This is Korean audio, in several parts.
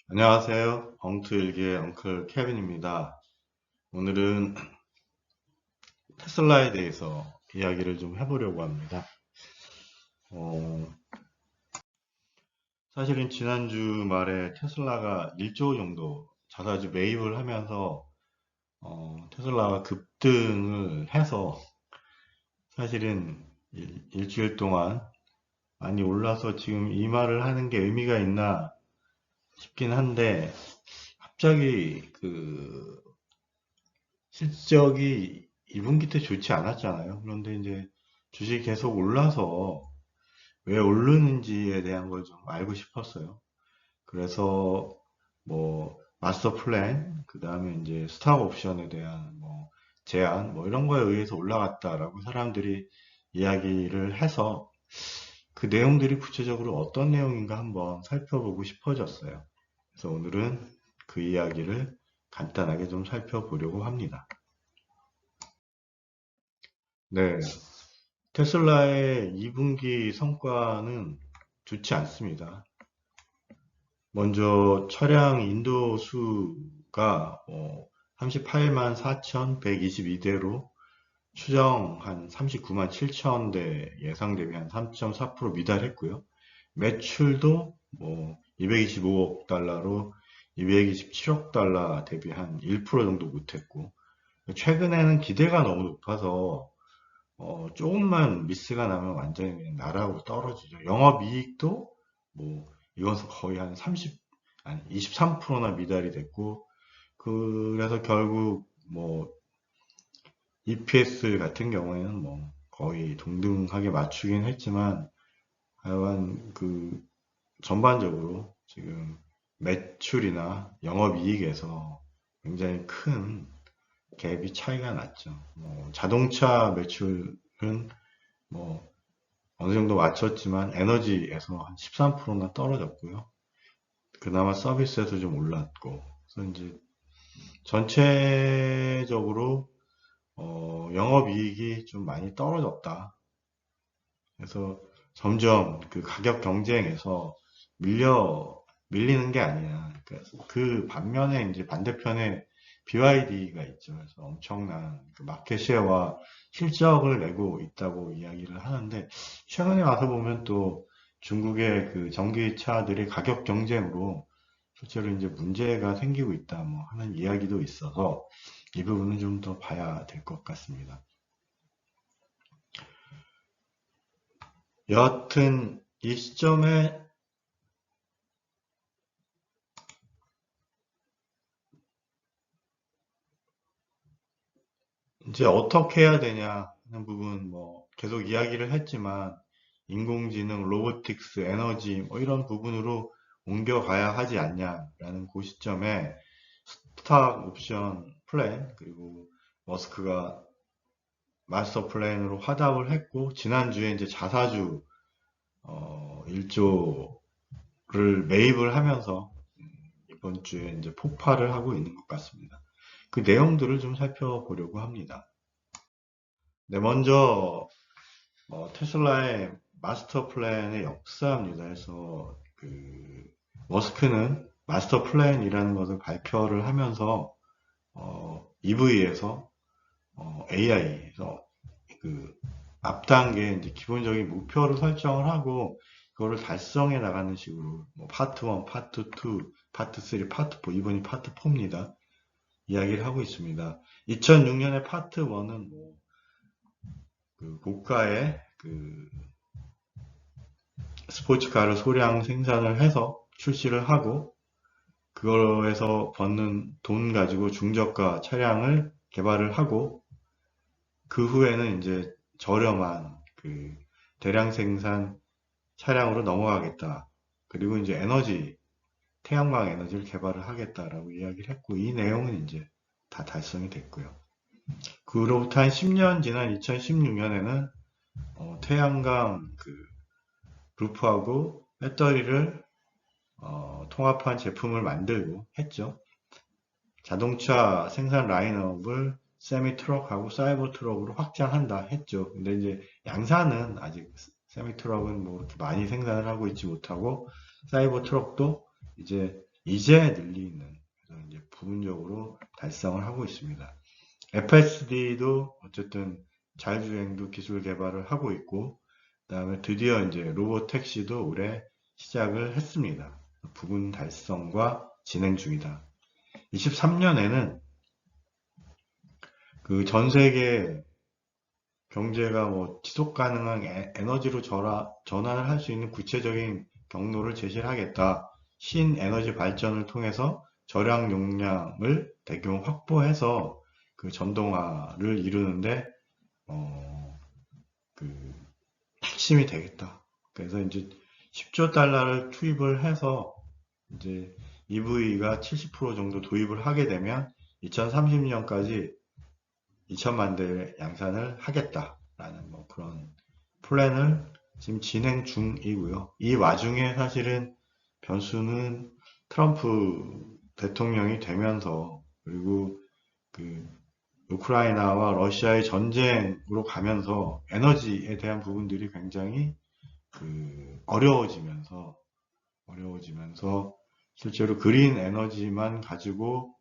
안녕하세요. 엉투일기의 엉클 케빈입니다. 오늘은 테슬라에 대해서 이야기를 좀 해보려고 합니다. 어, 사실은 지난주 말에 테슬라가 1조 정도 자사주 매입을 하면서 테슬라가 급등을 해서 사실은 일주일 동안 많이 올라서 지금 이 말을 하는 게 의미가 있나 싶긴 한데 갑자기 그 실적이 2분기 때 좋지 않았잖아요. 그런데 이제 주식이 계속 올라서 왜 오르는지에 대한 걸 좀 알고 싶었어요. 그래서 뭐 마스터 플랜, 그 다음에 이제 스탁 옵션에 대한 뭐 제한, 뭐 이런 거에 의해서 올라갔다라고 사람들이 이야기를 해서 그 내용들이 구체적으로 어떤 내용인가 한번 살펴보고 싶어졌어요. 그래서 오늘은 그 이야기를 간단하게 좀 살펴보려고 합니다. 네, 테슬라의 2분기 성과는 좋지 않습니다. 먼저 차량 인도수가 38만 4,122대로 추정 한 39만 7천 대 예상 대비 한 3.4% 미달했고요. 매출도 뭐 225억 달러로 227억 달러 대비 한 1% 정도 못했고, 최근에는 기대가 너무 높아서 조금만 미스가 나면 완전히 그냥 나락으로 떨어지죠. 영업이익도 뭐 이것은 거의 한 30, 아니 23%나 미달이 됐고, 그래서 결국 뭐 EPS 같은 경우에는 뭐 거의 동등하게 맞추긴 했지만, 하여간 그 전반적으로 지금 매출이나 영업이익에서 굉장히 큰 갭이 차이가 났죠. 뭐 자동차 매출은 뭐 어느 정도 맞췄지만 에너지에서 한 13%나 떨어졌고요. 그나마 서비스에서 좀 올랐고, 그래서 이제 전체적으로 영업이익이 좀 많이 떨어졌다. 그래서 점점 그 가격 경쟁에서 밀리는 게 아니야. 그래서 그 반면에 이제 반대편에 BYD가 있죠. 그래서 엄청난 그 마켓 쉐어와 실적을 내고 있다고 이야기를 하는데, 최근에 와서 보면 또 중국의 그 전기차들의 가격 경쟁으로 실제로 이제 문제가 생기고 있다 뭐 하는 이야기도 있어서 이 부분은 좀 더 봐야 될 것 같습니다. 여하튼 이 시점에 이제 어떻게 해야 되냐 하는 부분 뭐 계속 이야기를 했지만, 인공지능, 로보틱스, 에너지 뭐 이런 부분으로 옮겨가야 하지 않냐라는 그 시점에 스탁 옵션 플랜, 그리고 머스크가 마스터 플랜으로 화답을 했고, 지난주에 이제 자사주 1조를 매입을 하면서 이번 주에 이제 폭발을 하고 있는 것 같습니다. 그 내용들을 좀 살펴보려고 합니다. 네, 먼저 테슬라의 마스터 플랜의 역사입니다. 해서 그 머스크는 마스터 플랜이라는 것을 발표를 하면서 EV에서 AI에서 그 앞단계 이제 기본적인 목표를 설정을 하고 그거를 달성해 나가는 식으로 뭐 파트 1, 파트 2, 파트 3, 파트 4, 이번이 파트 4입니다. 이야기를 하고 있습니다. 2006년에 파트 1은 뭐 그 고가의 그 스포츠카를 소량 생산을 해서 출시를 하고, 그거에서 버는 돈 가지고 중저가 차량을 개발을 하고, 그 후에는 이제 저렴한 그 대량 생산 차량으로 넘어가겠다. 그리고 이제 에너지, 태양광 에너지를 개발을 하겠다라고 이야기를 했고, 이 내용은 이제 다 달성이 됐고요. 그로부터 한 10년 지난 2016년에는 태양광 그 루프하고 배터리를 통합한 제품을 만들고 했죠. 자동차 생산 라인업을 세미 트럭하고 사이버 트럭으로 확장한다 했죠. 근데 이제 양산은 아직 세미 트럭은 뭐 이렇게 많이 생산을 하고 있지 못하고, 사이버 트럭도 이제 이제 늘리는, 그래서 이제 부분적으로 달성을 하고 있습니다. FSD도 어쨌든 자율주행도 기술 개발을 하고 있고, 그다음에 드디어 이제 로봇 택시도 올해 시작을 했습니다. 부분 달성과 진행 중이다. 23년에는 그 전 세계 경제가 뭐 지속 가능한 에너지로 전환을 할 수 있는 구체적인 경로를 제시를 하겠다. 신에너지 발전을 통해서 절약 용량을 대규모 확보해서 그 전동화를 이루는데 그 핵심이 되겠다. 그래서 이제 10조 달러를 투입을 해서 이제 EV가 70% 정도 도입을 하게 되면 2030년까지 2천만 대 양산을 하겠다라는 뭐 그런 플랜을 지금 진행 중이고요. 이 와중에 사실은 변수는 트럼프 대통령이 되면서, 그리고 그 우크라이나와 러시아의 전쟁으로 가면서 에너지에 대한 부분들이 굉장히 그 어려워지면서 실제로 그린 에너지만 가지고,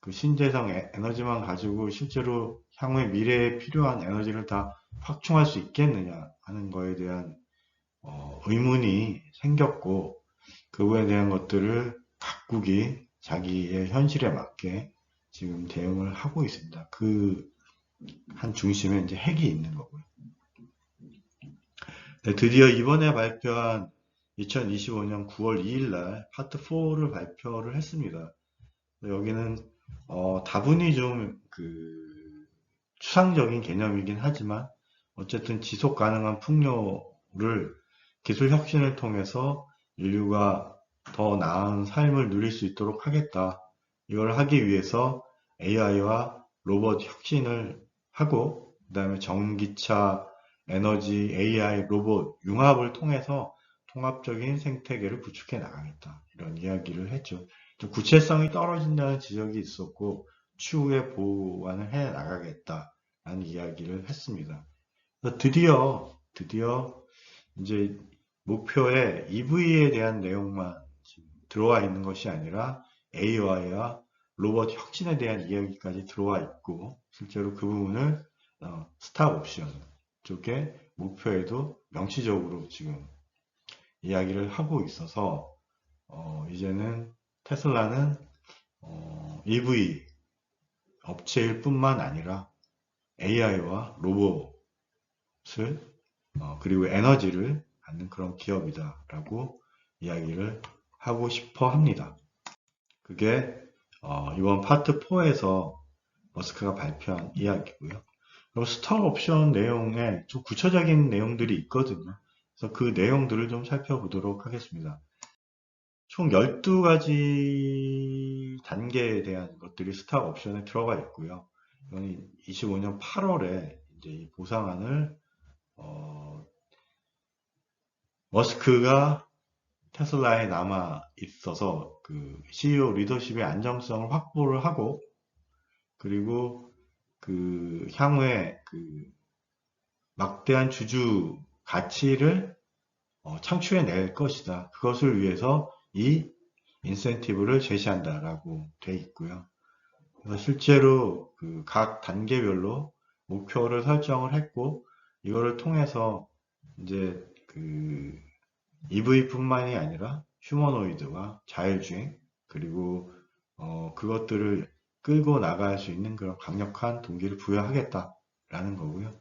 그 신재생 에너지만 가지고 실제로 향후의 미래에 필요한 에너지를 다 확충할 수 있겠느냐 하는 거에 대한 의문이 생겼고, 그거에 대한 것들을 각국이 자기의 현실에 맞게 지금 대응을 하고 있습니다. 그 한 중심에 이제 핵이 있는 거고요. 네, 드디어 이번에 발표한 2025년 9월 2일 날 파트 4를 발표를 했습니다. 여기는 다분히 좀 그 추상적인 개념이긴 하지만 어쨌든 지속 가능한 풍요를 기술 혁신을 통해서 인류가 더 나은 삶을 누릴 수 있도록 하겠다. 이걸 하기 위해서 AI와 로봇 혁신을 하고, 그 다음에 전기차, 에너지, AI, 로봇 융합을 통해서 통합적인 생태계를 구축해 나가겠다. 이런 이야기를 했죠. 좀 구체성이 떨어진다는 지적이 있었고, 추후에 보완을 해 나가겠다라는 이야기를 했습니다. 드디어 이제 목표에 EV에 대한 내용만 들어와 있는 것이 아니라 AI와 로봇 혁신에 대한 이야기까지 들어와 있고, 실제로 그 부분을 스탁 옵션 쪽에 목표에도 명시적으로 지금 이야기를 하고 있어서 이제는 테슬라는 EV 업체일 뿐만 아니라 AI와 로봇을 그리고 에너지를 갖는 그런 기업이다라고 이야기를 하고 싶어 합니다. 그게 이번 파트 4에서 머스크가 발표한 이야기고요. 그리고 스톡 옵션 내용에 좀 구체적인 내용들이 있거든요. 그래서 그 내용들을 좀 살펴보도록 하겠습니다. 총 12가지 단계에 대한 것들이 스탁 옵션에 들어가 있고요. 이건 25년 8월에 이제 이 보상안을 머스크가 테슬라에 남아 있어서 그 CEO 리더십의 안정성을 확보를 하고, 그리고 그 향후에 그 막대한 주주 가치를 창출해 낼 것이다. 그것을 위해서 이 인센티브를 제시한다라고 돼 있고요. 그래서 실제로 그 각 단계별로 목표를 설정을 했고, 이거를 통해서 이제 그 EV뿐만이 아니라 휴머노이드와 자율주행, 그리고 그것들을 끌고 나갈 수 있는 그런 강력한 동기를 부여하겠다라는 거고요.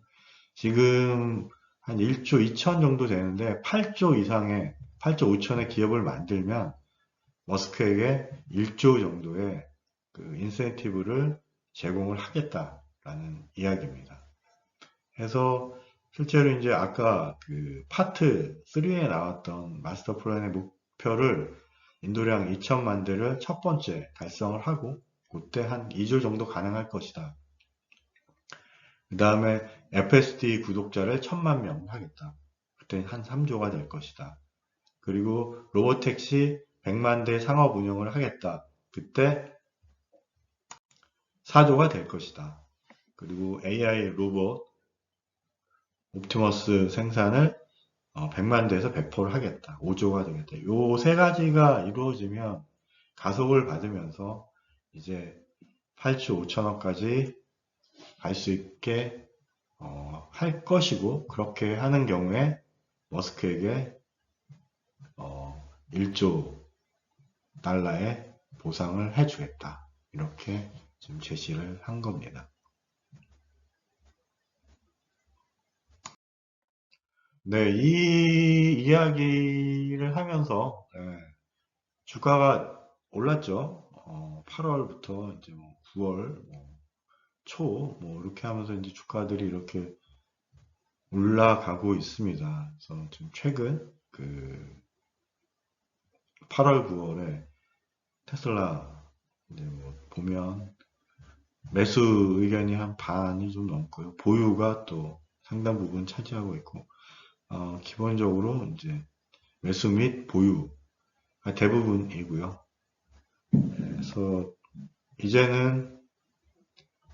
지금 한 1조 2천 정도 되는데 8조 이상의 8조 5천의 기업을 만들면 머스크에게 1조 정도의 그 인센티브를 제공을 하겠다라는 이야기입니다. 그래서 실제로 이제 아까 그 파트 3에 나왔던 마스터 플랜의 목표를 인도량 2천만 대를 첫 번째 달성을 하고, 그때 한 2조 정도 가능할 것이다. 그 다음에 FSD 구독자를 1,000만 명 하겠다. 그때 한 3조가 될 것이다. 그리고 로보택시 100만 대 상업 운영을 하겠다. 그때 4조가 될 것이다. 그리고 AI 로봇 옵티머스 생산을 100만 대에서 100%를 하겠다. 5조가 되겠다. 요 세 가지가 이루어지면 가속을 받으면서 이제 8조 5천억까지 갈 수 있게 할 것이고, 그렇게 하는 경우에 머스크에게 1조 달러의 보상을 해주겠다. 이렇게 지금 제시를 한 겁니다. 네, 이 이야기를 하면서 주가가 올랐죠. 8월부터 이제 뭐 9월 초 이렇게 하면서 이제 주가들이 이렇게 올라가고 있습니다. 그래서 지금 최근 그 8월, 9월에 테슬라 이제 뭐 보면 매수 의견이 한 반이 좀 넘고요. 보유가 또 상당 부분 차지하고 있고, 기본적으로 이제 매수 및 보유가 대부분이고요. 그래서 이제는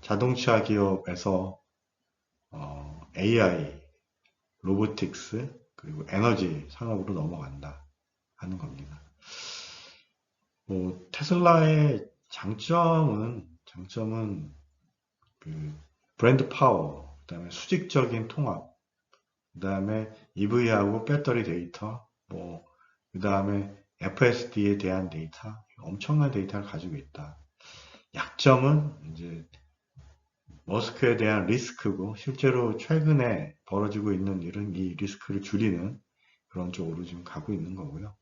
자동차 기업에서 AI, 로보틱스, 그리고 에너지 산업으로 넘어간다 하는 겁니다. 뭐 테슬라의 장점은 그 브랜드 파워, 그다음에 수직적인 통합, 그다음에 EV하고 배터리 데이터, 그다음에 FSD에 대한 데이터, 엄청난 데이터를 가지고 있다. 약점은 이제 머스크에 대한 리스크고, 실제로 최근에 벌어지고 있는 일은 이 리스크를 줄이는 그런 쪽으로 지금 가고 있는 거고요.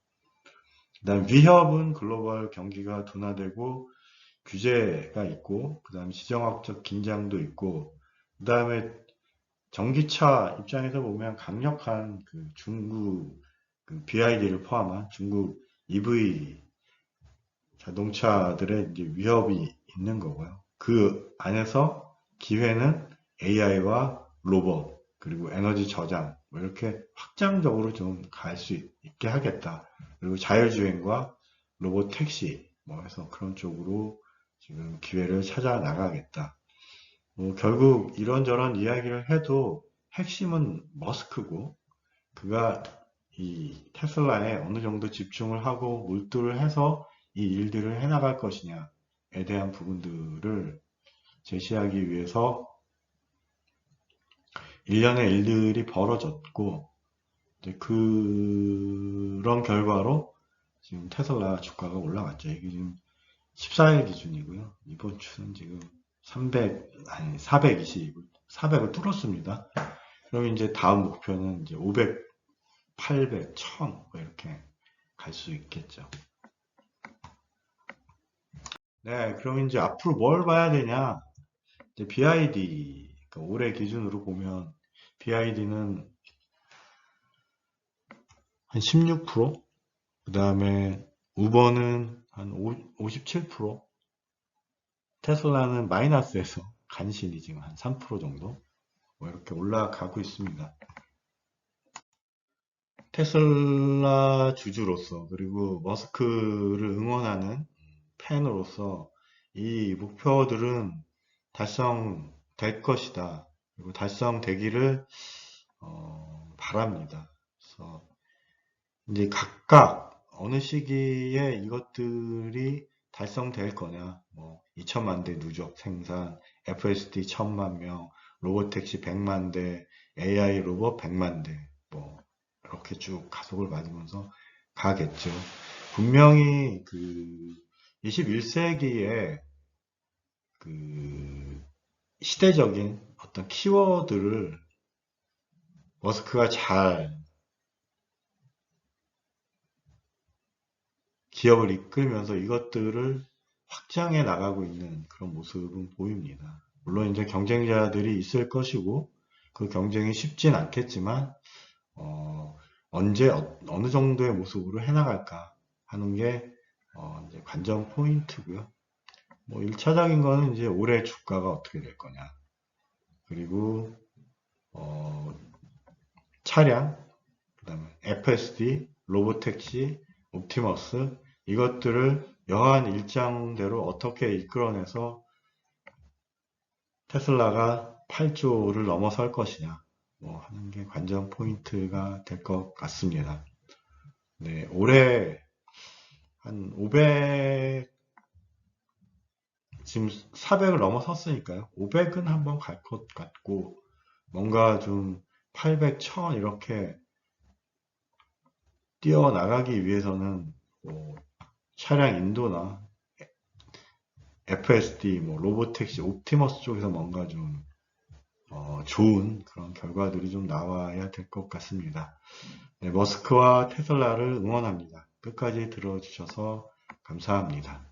그다음 위협은 글로벌 경기가 둔화되고 규제가 있고, 그다음에 지정학적 긴장도 있고, 그다음에 전기차 입장에서 보면 강력한 그 중국 BYD를 포함한 중국 EV 자동차들의 이제 위협이 있는 거고요. 그 안에서 기회는 AI와 로봇, 그리고 에너지 저장, 이렇게 확장적으로 좀 갈 수 있게 하겠다. 그리고 자율주행과 로봇 택시, 해서 그런 쪽으로 지금 기회를 찾아 나가겠다. 결국 이런저런 이야기를 해도 핵심은 머스크고, 그가 이 테슬라에 어느 정도 집중을 하고 몰두를 해서 이 일들을 해나갈 것이냐에 대한 부분들을 제시하기 위해서 일련의 일들이 벌어졌고, 이제 그런 결과로 지금 테슬라 주가가 올라갔죠. 이게 지금 14일 기준이고요. 이번 주는 지금 400을 뚫었습니다. 그럼 이제 다음 목표는 이제 500, 800, 1000 이렇게 갈 수 있겠죠. 네, 그럼 이제 앞으로 뭘 봐야 되냐? 이제 BID, 그러니까 올해 기준으로 보면 BID는 한 16%, 그 다음에 우버는 한 57%, 테슬라는 마이너스에서 간신히 지금 한 3% 정도 이렇게 올라가고 있습니다. 테슬라 주주로서, 그리고 머스크를 응원하는 팬으로서 이 목표들은 달성될 것이다. 그리고 달성되기를 바랍니다. 그래서 이제 각각 어느 시기에 이것들이 달성될 거냐, 2천만 대 누적 생산, FSD 1000만 명, 로보택시 100만 대, AI 로봇 100만 대, 이렇게 쭉 가속을 받으면서 가겠죠. 분명히 그 21세기에 그 시대적인 어떤 키워드를 머스크가 잘 기업을 이끌면서 이것들을 확장해 나가고 있는 그런 모습은 보입니다. 물론 이제 경쟁자들이 있을 것이고 그 경쟁이 쉽진 않겠지만 언제 어느 정도의 모습으로 해나갈까 하는 게 이제 관전 포인트고요. 1차적인 거는 이제 올해 주가가 어떻게 될 거냐. 그리고 차량, 그다음에 FSD, 로보택시, 옵티머스 이것들을 여한 일정대로 어떻게 이끌어내서 테슬라가 8조를 넘어설 것이냐 하는 게 관전 포인트가 될 것 같습니다. 네, 올해 한 500, 지금 400을 넘어섰으니까요. 500은 한번 갈 것 같고, 뭔가 좀 800, 1000 이렇게 뛰어나가기 위해서는 뭐 차량 인도나 FSD, 뭐 로보택시, 옵티머스 쪽에서 뭔가 좀 좋은 그런 결과들이 좀 나와야 될 것 같습니다. 네, 머스크와 테슬라를 응원합니다. 끝까지 들어주셔서 감사합니다.